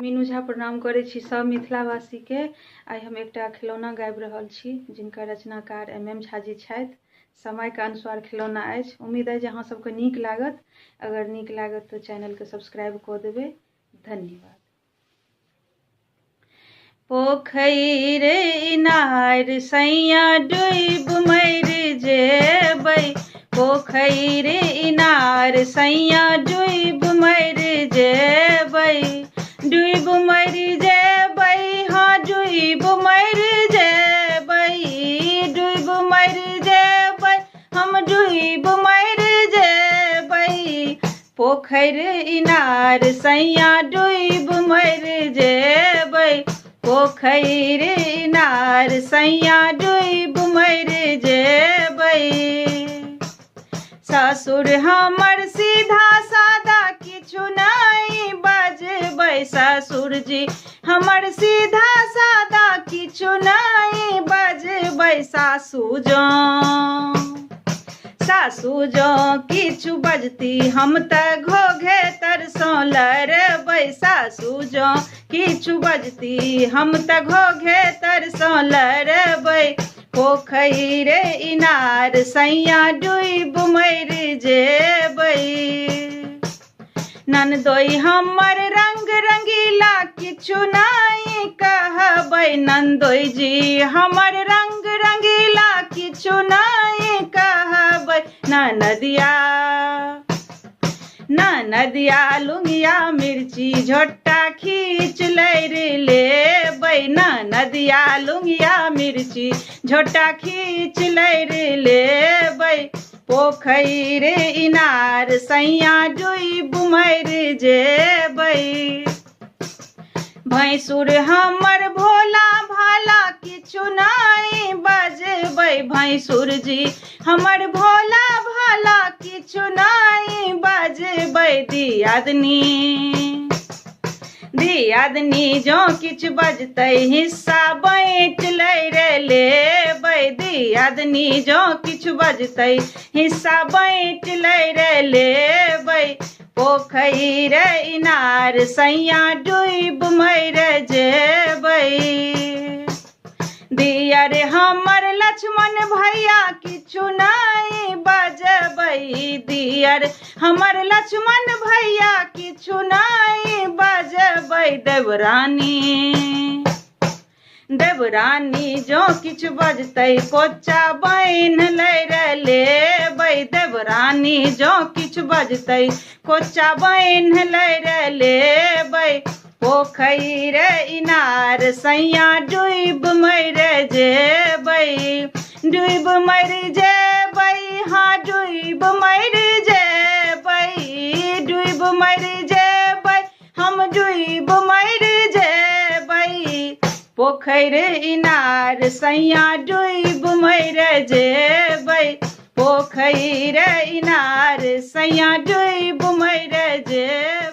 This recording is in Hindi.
मीनू झा प्रणाम करै छी सब मिथिलावासी के। आइ हम एकटा खिलौना गाबि रहल छी जिनकर रचनाकार MM झा जी छथि। समय के अनुसार खिलौना अछि। उम्मीद है जे अहाँ सबके नीक लागत। अगर नीक लागत तो चैनल के सब्सक्राइब कऽ देबै। धन्यवाद। पोखरि इनार सैया डूब मर जेबै, पोखरि इनार सैया डूब मर जेबै, डूब मर जेबै, हाँ डूब मर जेबै, डूब मर जेबै, हम डूब मर जेबै, पोखरि इनार सैया डूब मर जेबै, पोखरि इनार सैया डूब मर जेबै। ससुर हमर सीधा सादा किछु नहीं बजबै, ससुर जी हमर सीधा सादा किछु नहीं बजबै, सासू जो किछु बजती हम त घोघे सँ लड़बै, सासू जो किछु बजती हम त घोघे सँ लड़बै, पोखरि इनार सैया डूब मर जेबै। ननदोई हमर रंग रंगीला किछु नहीं कहबै, नंदोई जी हमर रंग रंगीला किछु नहीं कहबै, ननदिया लुंगिया मिर्ची झोटा खींच लैर लेबै, ननदिया लुंगिया मिर्ची झोटा खींच लैर लेबै, पोखरि इनार सैया डूब मर जेबै। भैंसुर हमर भोला भाला किछु नहीं बजबै, भैंसुर जी हमर भोला भाला किछु नहीं बजबै, दियादनी जो किछु बजतै हिस्सा बाँट लैर लेबै, दियादनी जो किछु बजतै हिस्सा बाँट लैर लेबै, पोखरि इनार सैया डूब मर जेबै। दियर हमर लक्ष्मण भैया किछु नहीं बजबै, दियर हमर लक्ष्मण भैया किछु नहीं बजबै, देवरानी जो किछु बजतै कोचा बान्हि लैर लेबै, देवरानी जो किछु बजतै कोचा बान्हि लैर लेबै, पोखरि इनार सैया डूब मर जेबै, डूब मर जेबै, हाँ डूब मर जेबै, डूब मर जेबै, हम डूब मर जेबै, पोखरि इनार सैया डूब मर जेबै, पोखरि इनार सैया डूब मर जेबै।